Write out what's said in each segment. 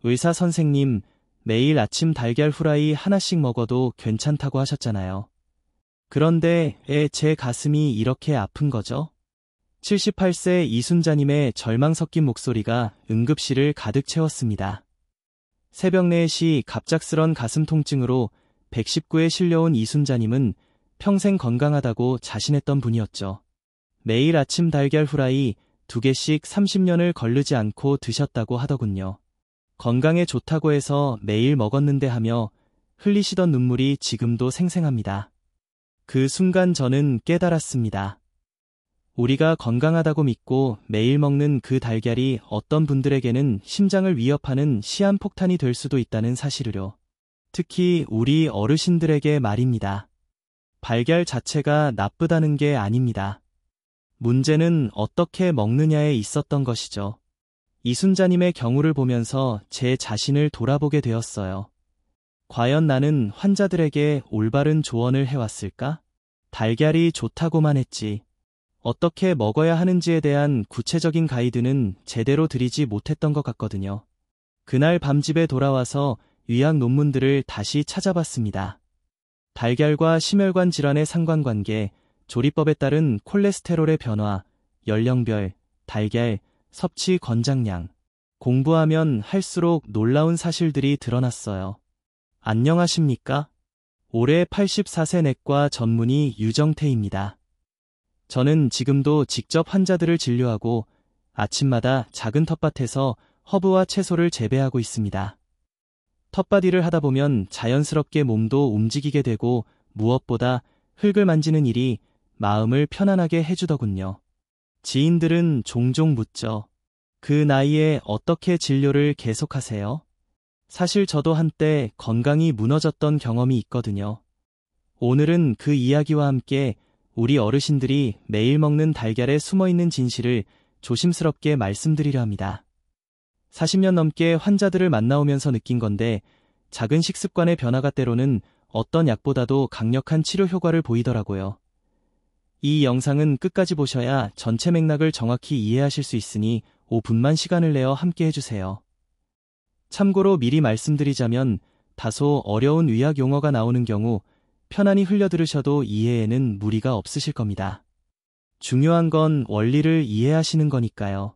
의사 선생님, 매일 아침 달걀 후라이 하나씩 먹어도 괜찮다고 하셨잖아요. 그런데 왜 제 가슴이 이렇게 아픈 거죠? 78세 이순자님의 절망 섞인 목소리가 응급실을 가득 채웠습니다. 새벽 4시 갑작스런 가슴 통증으로 119에 실려온 이순자님은 평생 건강하다고 자신했던 분이었죠. 매일 아침 달걀 후라이 2개씩 30년을 거르지 않고 드셨다고 하더군요. 건강에 좋다고 해서 매일 먹었는데 하며 흘리시던 눈물이 지금도 생생합니다. 그 순간 저는 깨달았습니다. 우리가 건강하다고 믿고 매일 먹는 그 달걀이 어떤 분들에게는 심장을 위협하는 시한폭탄이 될 수도 있다는 사실을요. 특히 우리 어르신들에게 말입니다. 달걀 자체가 나쁘다는 게 아닙니다. 문제는 어떻게 먹느냐에 있었던 것이죠. 이순자님의 경우를 보면서 제 자신을 돌아보게 되었어요. 과연 나는 환자들에게 올바른 조언을 해왔을까? 달걀이 좋다고만 했지. 어떻게 먹어야 하는지에 대한 구체적인 가이드는 제대로 드리지 못했던 것 같거든요. 그날 밤 집에 돌아와서 의학 논문들을 다시 찾아봤습니다. 달걀과 심혈관 질환의 상관관계, 조리법에 따른 콜레스테롤의 변화, 연령별, 달걀, 섭취 권장량. 공부하면 할수록 놀라운 사실들이 드러났어요. 안녕하십니까? 올해 84세 내과 전문의 유정태입니다. 저는 지금도 직접 환자들을 진료하고 아침마다 작은 텃밭에서 허브와 채소를 재배하고 있습니다. 텃밭 일을 하다 보면 자연스럽게 몸도 움직이게 되고 무엇보다 흙을 만지는 일이 마음을 편안하게 해주더군요. 지인들은 종종 묻죠. 그 나이에 어떻게 진료를 계속하세요? 사실 저도 한때 건강이 무너졌던 경험이 있거든요. 오늘은 그 이야기와 함께 우리 어르신들이 매일 먹는 달걀에 숨어있는 진실을 조심스럽게 말씀드리려 합니다. 40년 넘게 환자들을 만나오면서 느낀 건데 작은 식습관의 변화가 때로는 어떤 약보다도 강력한 치료 효과를 보이더라고요. 이 영상은 끝까지 보셔야 전체 맥락을 정확히 이해하실 수 있으니 5분만 시간을 내어 함께 해주세요. 참고로 미리 말씀드리자면 다소 어려운 의학 용어가 나오는 경우 편안히 흘려들으셔도 이해에는 무리가 없으실 겁니다. 중요한 건 원리를 이해하시는 거니까요.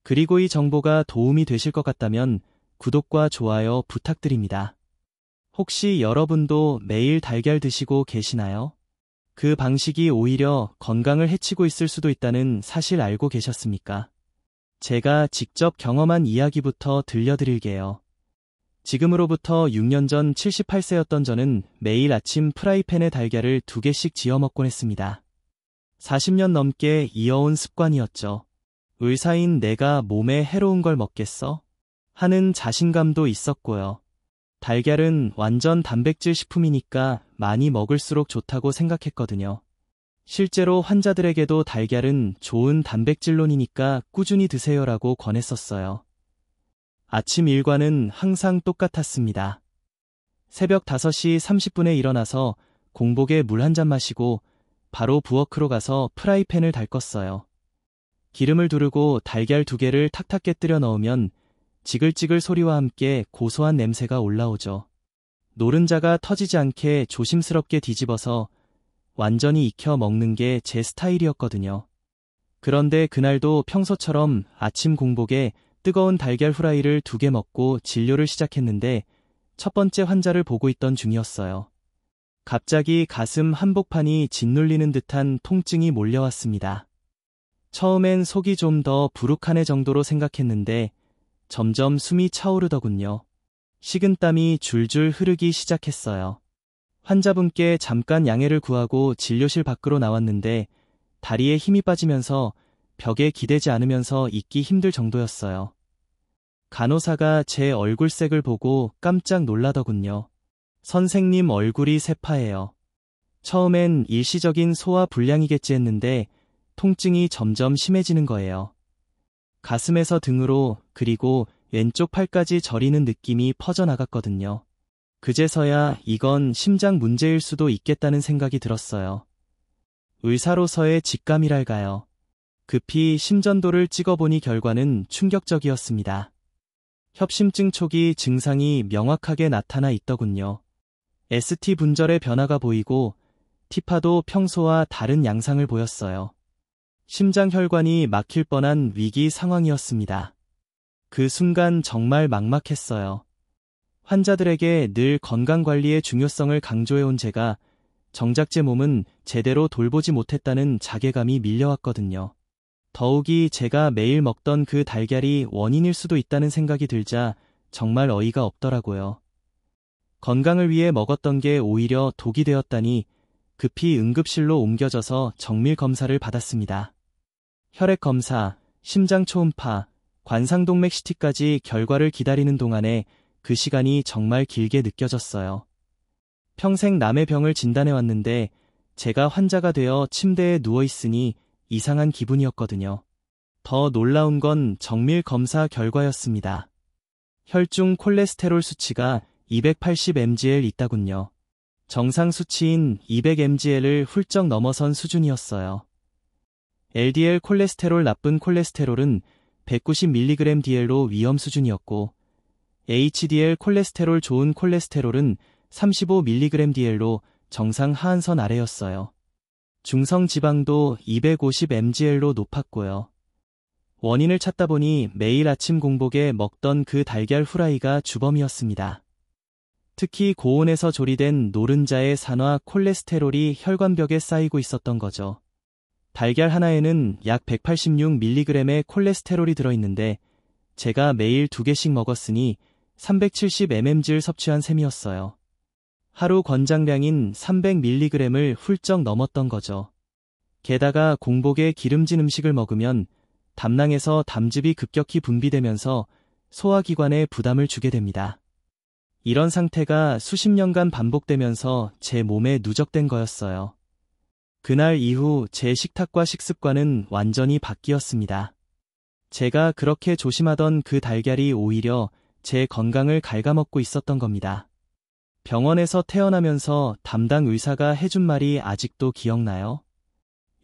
그리고 이 정보가 도움이 되실 것 같다면 구독과 좋아요 부탁드립니다. 혹시 여러분도 매일 달걀 드시고 계시나요? 그 방식이 오히려 건강을 해치고 있을 수도 있다는 사실 알고 계셨습니까? 제가 직접 경험한 이야기부터 들려드릴게요. 지금으로부터 6년 전 78세였던 저는 매일 아침 프라이팬에 달걀을 2개씩 지어 먹곤 했습니다. 40년 넘게 이어온 습관이었죠. 의사인 내가 몸에 해로운 걸 먹겠어? 하는 자신감도 있었고요. 달걀은 완전 단백질 식품이니까 많이 먹을수록 좋다고 생각했거든요. 실제로 환자들에게도 달걀은 좋은 단백질론이니까 꾸준히 드세요라고 권했었어요. 아침 일과는 항상 똑같았습니다. 새벽 5시 30분에 일어나서 공복에 물 한 잔 마시고 바로 부엌으로 가서 프라이팬을 달궜어요. 기름을 두르고 달걀 2개를 탁탁 깨뜨려 넣으면 지글지글 소리와 함께 고소한 냄새가 올라오죠. 노른자가 터지지 않게 조심스럽게 뒤집어서 완전히 익혀 먹는 게 제 스타일이었거든요. 그런데 그날도 평소처럼 아침 공복에 뜨거운 달걀 후라이를 2개 먹고 진료를 시작했는데 첫 번째 환자를 보고 있던 중이었어요. 갑자기 가슴 한복판이 짓눌리는 듯한 통증이 몰려왔습니다. 처음엔 속이 좀 더 부룩하네 정도로 생각했는데 점점 숨이 차오르더군요. 식은땀이 줄줄 흐르기 시작했어요. 환자분께 잠깐 양해를 구하고 진료실 밖으로 나왔는데 다리에 힘이 빠지면서 벽에 기대지 않으면서 있기 힘들 정도였어요. 간호사가 제 얼굴색을 보고 깜짝 놀라더군요. 선생님 얼굴이 새파예요. 처음엔 일시적인 소화 불량이겠지 했는데 통증이 점점 심해지는 거예요. 가슴에서 등으로 그리고 왼쪽 팔까지 저리는 느낌이 퍼져나갔거든요. 그제서야 이건 심장 문제일 수도 있겠다는 생각이 들었어요. 의사로서의 직감이랄까요. 급히 심전도를 찍어보니 결과는 충격적이었습니다. 협심증 초기 증상이 명확하게 나타나 있더군요. ST 분절의 변화가 보이고 티파도 평소와 다른 양상을 보였어요. 심장 혈관이 막힐 뻔한 위기 상황이었습니다. 그 순간 정말 막막했어요. 환자들에게 늘 건강관리의 중요성을 강조해온 제가 정작 제 몸은 제대로 돌보지 못했다는 자괴감이 밀려왔거든요. 더욱이 제가 매일 먹던 그 달걀이 원인일 수도 있다는 생각이 들자 정말 어이가 없더라고요. 건강을 위해 먹었던 게 오히려 독이 되었다니 급히 응급실로 옮겨져서 정밀 검사를 받았습니다. 혈액 검사, 심장 초음파, 관상동맥 CT까지 결과를 기다리는 동안에 그 시간이 정말 길게 느껴졌어요. 평생 남의 병을 진단해왔는데 제가 환자가 되어 침대에 누워있으니 이상한 기분이었거든요. 더 놀라운 건 정밀 검사 결과였습니다. 혈중 콜레스테롤 수치가 280mgl 있다군요. 정상 수치인 200mgl을 훌쩍 넘어선 수준이었어요. LDL 콜레스테롤 나쁜 콜레스테롤은 190mg/dl로 위험 수준이었고 HDL 콜레스테롤 좋은 콜레스테롤은 35mg/dl로 정상 하한선 아래였어요. 중성 지방도 250mgl로 높았고요. 원인을 찾다 보니 매일 아침 공복에 먹던 그 달걀 후라이가 주범이었습니다. 특히 고온에서 조리된 노른자의 산화 콜레스테롤이 혈관벽에 쌓이고 있었던 거죠. 달걀 하나에는 약 186mg의 콜레스테롤이 들어있는데 제가 매일 2개씩 먹었으니 370mm를 섭취한 셈이었어요. 하루 권장량인 300mg을 훌쩍 넘었던 거죠. 게다가 공복에 기름진 음식을 먹으면 담낭에서 담즙이 급격히 분비되면서 소화기관에 부담을 주게 됩니다. 이런 상태가 수십 년간 반복되면서 제 몸에 누적된 거였어요. 그날 이후 제 식탁과 식습관은 완전히 바뀌었습니다. 제가 그렇게 조심하던 그 달걀이 오히려 제 건강을 갉아먹고 있었던 겁니다. 병원에서 퇴원하면서 담당 의사가 해준 말이 아직도 기억나요?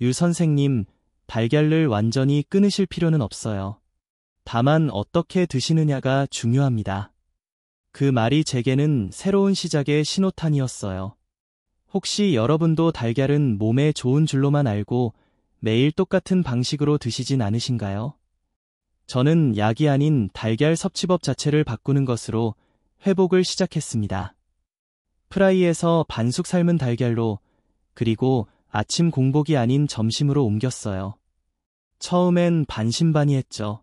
유 선생님, 달걀을 완전히 끊으실 필요는 없어요. 다만 어떻게 드시느냐가 중요합니다. 그 말이 제게는 새로운 시작의 신호탄이었어요. 혹시 여러분도 달걀은 몸에 좋은 줄로만 알고 매일 똑같은 방식으로 드시진 않으신가요? 저는 약이 아닌 달걀 섭취법 자체를 바꾸는 것으로 회복을 시작했습니다. 프라이에서 반숙 삶은 달걀로, 그리고 아침 공복이 아닌 점심으로 옮겼어요. 처음엔 반신반의했죠.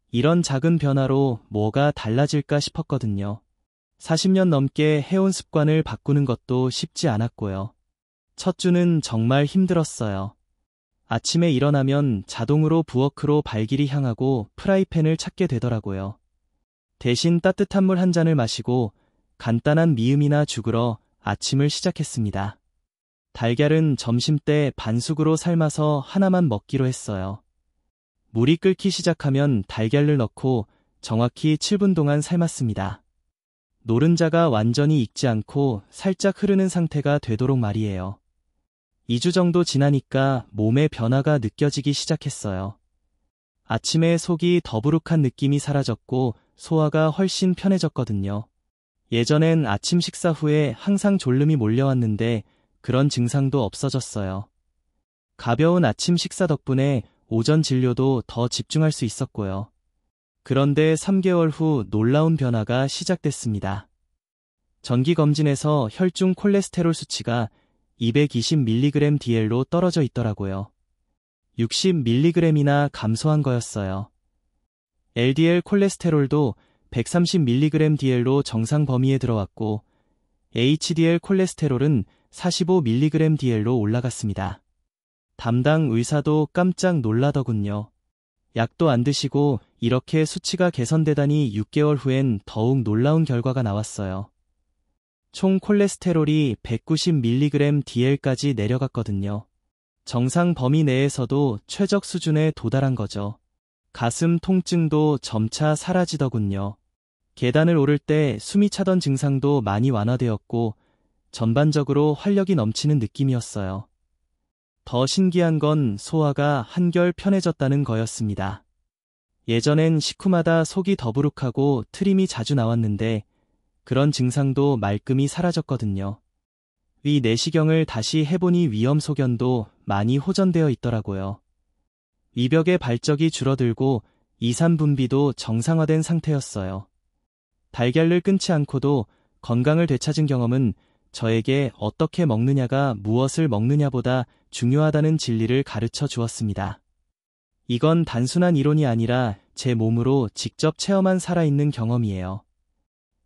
이런 작은 변화로 뭐가 달라질까 싶었거든요. 40년 넘게 해온 습관을 바꾸는 것도 쉽지 않았고요. 첫 주는 정말 힘들었어요. 아침에 일어나면 자동으로 부엌으로 발길이 향하고 프라이팬을 찾게 되더라고요. 대신 따뜻한 물 한 잔을 마시고 간단한 미음이나 죽으러 아침을 시작했습니다. 달걀은 점심때 반숙으로 삶아서 하나만 먹기로 했어요. 물이 끓기 시작하면 달걀을 넣고 정확히 7분 동안 삶았습니다. 노른자가 완전히 익지 않고 살짝 흐르는 상태가 되도록 말이에요. 2주 정도 지나니까 몸의 변화가 느껴지기 시작했어요. 아침에 속이 더부룩한 느낌이 사라졌고 소화가 훨씬 편해졌거든요. 예전엔 아침 식사 후에 항상 졸음이 몰려왔는데 그런 증상도 없어졌어요. 가벼운 아침 식사 덕분에 오전 진료도 더 집중할 수 있었고요. 그런데 3개월 후 놀라운 변화가 시작됐습니다. 정기검진에서 혈중 콜레스테롤 수치가 220mg/dl로 떨어져 있더라고요. 60mg이나 감소한 거였어요. LDL 콜레스테롤도 130mg/dl로 정상 범위에 들어왔고 HDL 콜레스테롤은 45mg/dl로 올라갔습니다. 담당 의사도 깜짝 놀라더군요. 약도 안 드시고 이렇게 수치가 개선되다니 6개월 후엔 더욱 놀라운 결과가 나왔어요. 총 콜레스테롤이 190mg/dl까지 내려갔거든요. 정상 범위 내에서도 최적 수준에 도달한 거죠. 가슴 통증도 점차 사라지더군요. 계단을 오를 때 숨이 차던 증상도 많이 완화되었고 전반적으로 활력이 넘치는 느낌이었어요. 더 신기한 건 소화가 한결 편해졌다는 거였습니다. 예전엔 식후마다 속이 더부룩하고 트림이 자주 나왔는데 그런 증상도 말끔히 사라졌거든요. 위 내시경을 다시 해보니 위염 소견도 많이 호전되어 있더라고요. 위벽의 발적이 줄어들고 이산 분비도 정상화된 상태였어요. 달걀을 끊지 않고도 건강을 되찾은 경험은 저에게 어떻게 먹느냐가 무엇을 먹느냐보다 중요하다는 진리를 가르쳐 주었습니다. 이건 단순한 이론이 아니라 제 몸으로 직접 체험한 살아있는 경험이에요.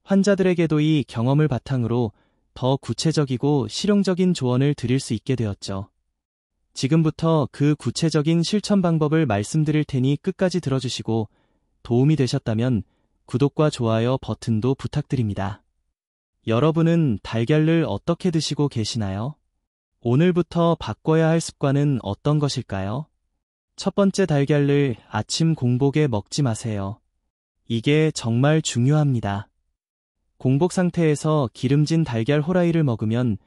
환자들에게도 이 경험을 바탕으로 더 구체적이고 실용적인 조언을 드릴 수 있게 되었죠. 지금부터 그 구체적인 실천 방법을 말씀드릴 테니 끝까지 들어주시고 도움이 되셨다면 구독과 좋아요 버튼도 부탁드립니다. 여러분은 달걀을 어떻게 드시고 계시나요? 오늘부터 바꿔야 할 습관은 어떤 것일까요? 첫 번째, 달걀을 아침 공복에 먹지 마세요. 이게 정말 중요합니다. 공복 상태에서 기름진 달걀 후라이를 먹으면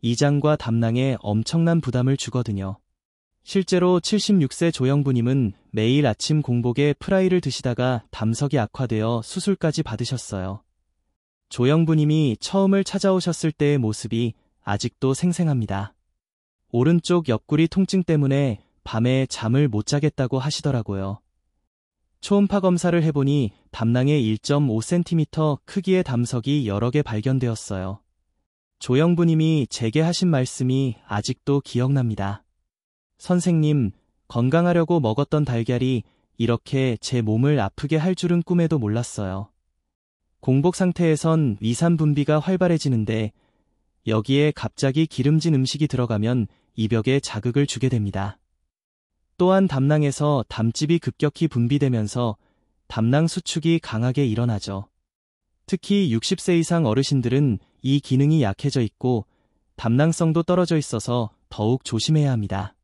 이장과 담낭에 엄청난 부담을 주거든요. 실제로 76세 조영부님은 매일 아침 공복에 프라이를 드시다가 담석이 악화되어 수술까지 받으셨어요. 조영부님이 처음을 찾아오셨을 때의 모습이 아직도 생생합니다. 오른쪽 옆구리 통증 때문에 밤에 잠을 못 자겠다고 하시더라고요. 초음파 검사를 해보니 담낭에 1.5cm 크기의 담석이 여러 개 발견되었어요. 조영부님이 제게 하신 말씀이 아직도 기억납니다. 선생님, 건강하려고 먹었던 달걀이 이렇게 제 몸을 아프게 할 줄은 꿈에도 몰랐어요. 공복 상태에선 위산 분비가 활발해지는데 여기에 갑자기 기름진 음식이 들어가면 이벽에 자극을 주게 됩니다. 또한 담낭에서 담즙이 급격히 분비되면서 담낭 수축이 강하게 일어나죠. 특히 60세 이상 어르신들은 이 기능이 약해져 있고 담낭성도 떨어져 있어서 더욱 조심해야 합니다.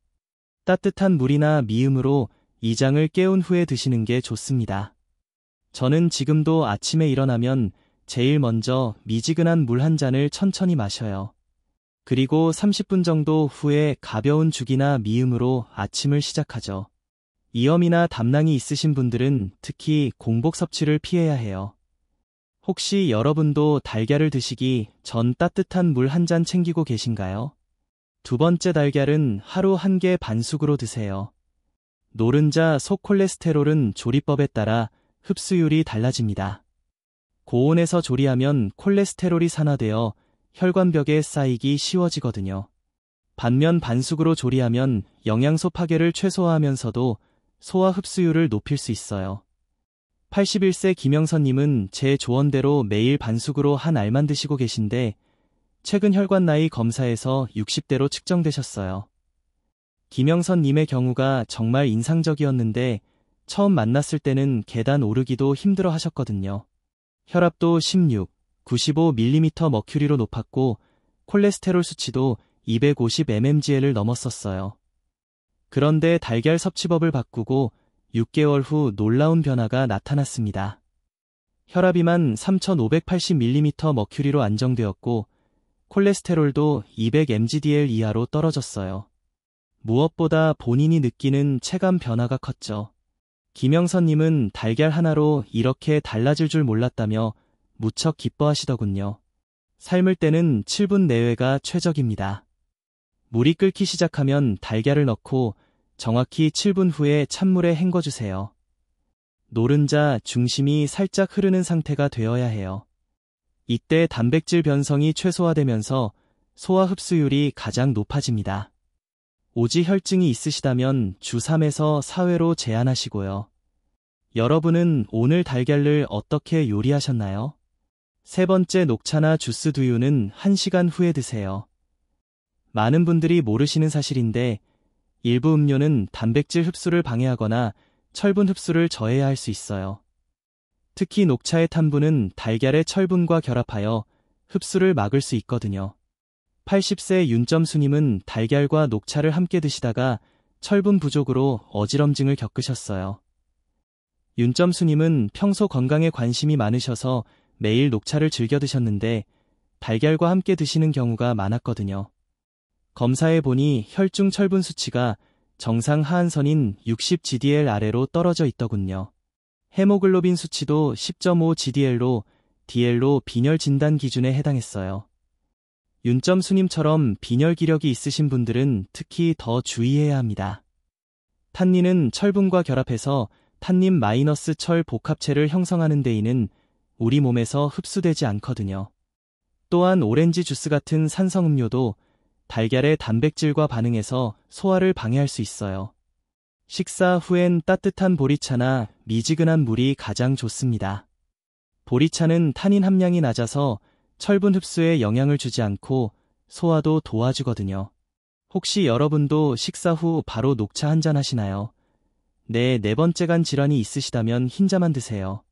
따뜻한 물이나 미음으로 이장을 깨운 후에 드시는 게 좋습니다. 저는 지금도 아침에 일어나면 제일 먼저 미지근한 물 한 잔을 천천히 마셔요. 그리고 30분 정도 후에 가벼운 죽이나 미음으로 아침을 시작하죠. 이염이나 담낭이 있으신 분들은 특히 공복 섭취를 피해야 해요. 혹시 여러분도 달걀을 드시기 전 따뜻한 물 한 잔 챙기고 계신가요? 두 번째, 달걀은 하루 1개 반숙으로 드세요. 노른자, 속 콜레스테롤은 조리법에 따라 흡수율이 달라집니다. 고온에서 조리하면 콜레스테롤이 산화되어 혈관벽에 쌓이기 쉬워지거든요. 반면 반숙으로 조리하면 영양소 파괴를 최소화하면서도 소화 흡수율을 높일 수 있어요. 81세 김영선님은 제 조언대로 매일 반숙으로 한 알만 드시고 계신데 최근 혈관 나이 검사에서 60대로 측정되셨어요. 김영선님의 경우가 정말 인상적이었는데 처음 만났을 때는 계단 오르기도 힘들어 하셨거든요. 혈압도 16, 95mm 머큐리로 높았고 콜레스테롤 수치도 250mmg를 넘었었어요. 그런데 달걀 섭취법을 바꾸고 6개월 후 놀라운 변화가 나타났습니다. 혈압이만 3580mm 머큐리로 안정되었고 콜레스테롤도 200mgdl 이하로 떨어졌어요. 무엇보다 본인이 느끼는 체감 변화가 컸죠. 김영선님은 달걀 하나로 이렇게 달라질 줄 몰랐다며 무척 기뻐하시더군요. 삶을 때는 7분 내외가 최적입니다. 물이 끓기 시작하면 달걀을 넣고 정확히 7분 후에 찬물에 헹궈주세요. 노른자 중심이 살짝 흐르는 상태가 되어야 해요. 이때 단백질 변성이 최소화되면서 소화 흡수율이 가장 높아집니다. 오지 혈증이 있으시다면 주 3에서 4회로 제한하시고요. 여러분은 오늘 달걀을 어떻게 요리하셨나요? 세 번째, 녹차나 주스 두유는 1시간 후에 드세요. 많은 분들이 모르시는 사실인데 일부 음료는 단백질 흡수를 방해하거나 철분 흡수를 저해야 할 수 있어요. 특히 녹차의 탄분은 달걀의 철분과 결합하여 흡수를 막을 수 있거든요. 80세 윤점수님은 달걀과 녹차를 함께 드시다가 철분 부족으로 어지럼증을 겪으셨어요. 윤점수님은 평소 건강에 관심이 많으셔서 매일 녹차를 즐겨 드셨는데 달걀과 함께 드시는 경우가 많았거든요. 검사해 보니 혈중 철분 수치가 정상 하한선인 60gdl 아래로 떨어져 있더군요. 헤모글로빈 수치도 10.5 GDL로 빈혈 진단 기준에 해당했어요. 윤점 수님처럼 빈혈 기력이 있으신 분들은 특히 더 주의해야 합니다. 탄닌은 철분과 결합해서 탄닌-철 복합체를 형성하는 데에는 우리 몸에서 흡수되지 않거든요. 또한 오렌지 주스 같은 산성 음료도 달걀의 단백질과 반응해서 소화를 방해할 수 있어요. 식사 후엔 따뜻한 보리차나 미지근한 물이 가장 좋습니다. 보리차는 탄닌 함량이 낮아서 철분 흡수에 영향을 주지 않고 소화도 도와주거든요. 혹시 여러분도 식사 후 바로 녹차 한잔 하시나요? 네 번째 간 질환이 있으시다면 흰자만 드세요.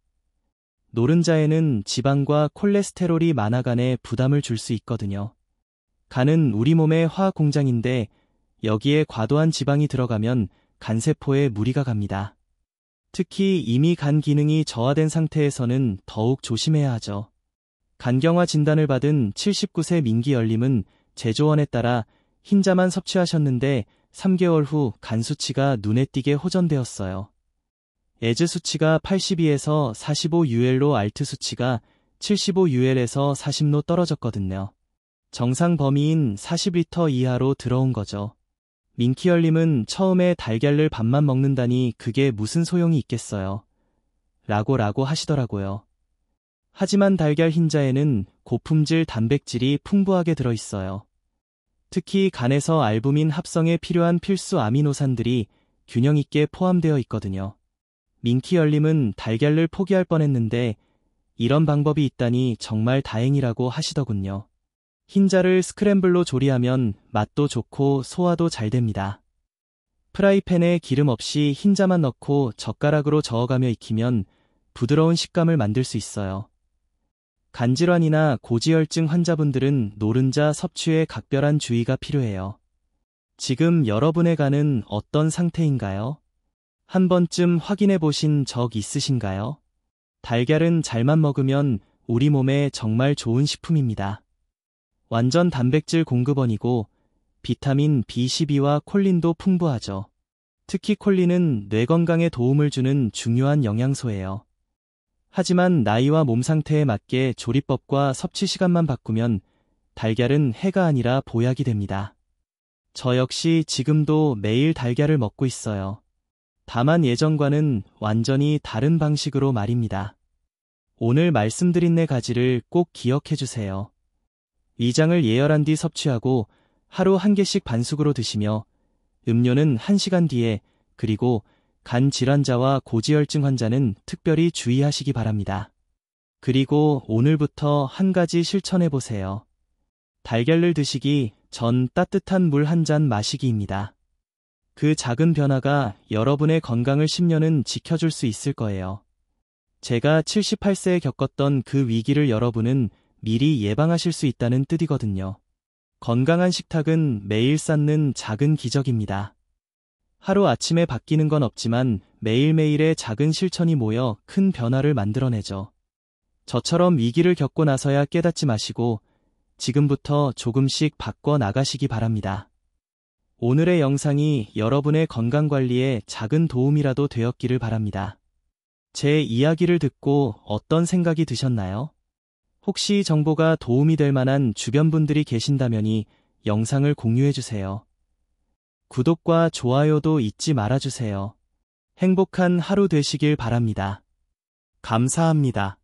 노른자에는 지방과 콜레스테롤이 많아 간에 부담을 줄 수 있거든요. 간은 우리 몸의 화학 공장인데 여기에 과도한 지방이 들어가면 간세포에 무리가 갑니다. 특히 이미 간 기능이 저하된 상태에서는 더욱 조심해야 하죠. 간경화 진단을 받은 79세 민기 열림은 제조원에 따라 흰자만 섭취하셨는데 3개월 후 간 수치가 눈에 띄게 호전되었어요. 에즈 수치가 82에서 45UL로 알트 수치가 75UL에서 40로 떨어졌거든요. 정상 범위인 40리터 이하로 들어온 거죠. 민키열님은 처음에 달걀을 밥만 먹는다니 그게 무슨 소용이 있겠어요. 라고 하시더라고요. 하지만 달걀 흰자에는 고품질 단백질이 풍부하게 들어있어요. 특히 간에서 알부민 합성에 필요한 필수 아미노산들이 균형 있게 포함되어 있거든요. 민키열님은 달걀을 포기할 뻔했는데 이런 방법이 있다니 정말 다행이라고 하시더군요. 흰자를 스크램블로 조리하면 맛도 좋고 소화도 잘 됩니다. 프라이팬에 기름 없이 흰자만 넣고 젓가락으로 저어가며 익히면 부드러운 식감을 만들 수 있어요. 간질환이나 고지혈증 환자분들은 노른자 섭취에 각별한 주의가 필요해요. 지금 여러분의 간은 어떤 상태인가요? 한 번쯤 확인해 보신 적 있으신가요? 달걀은 잘만 먹으면 우리 몸에 정말 좋은 식품입니다. 완전 단백질 공급원이고 비타민 B12와 콜린도 풍부하죠. 특히 콜린은 뇌 건강에 도움을 주는 중요한 영양소예요. 하지만 나이와 몸 상태에 맞게 조리법과 섭취 시간만 바꾸면 달걀은 해가 아니라 보약이 됩니다. 저 역시 지금도 매일 달걀을 먹고 있어요. 다만 예전과는 완전히 다른 방식으로 말입니다. 오늘 말씀드린 4가지를 꼭 기억해 주세요. 위장을 예열한 뒤 섭취하고 하루 1개씩 반숙으로 드시며 음료는 1시간 뒤에 그리고 간 질환자와 고지혈증 환자는 특별히 주의하시기 바랍니다. 그리고 오늘부터 한 가지 실천해 보세요. 달걀을 드시기 전 따뜻한 물 1잔 마시기입니다. 그 작은 변화가 여러분의 건강을 10년은 지켜줄 수 있을 거예요. 제가 78세에 겪었던 그 위기를 여러분은 미리 예방하실 수 있다는 뜻이거든요. 건강한 식탁은 매일 쌓는 작은 기적입니다. 하루 아침에 바뀌는 건 없지만 매일매일의 작은 실천이 모여 큰 변화를 만들어내죠. 저처럼 위기를 겪고 나서야 깨닫지 마시고 지금부터 조금씩 바꿔 나가시기 바랍니다. 오늘의 영상이 여러분의 건강관리에 작은 도움이라도 되었기를 바랍니다. 제 이야기를 듣고 어떤 생각이 드셨나요? 혹시 정보가 도움이 될 만한 주변 분들이 계신다면이 영상을 공유해주세요. 구독과 좋아요도 잊지 말아주세요. 행복한 하루 되시길 바랍니다. 감사합니다.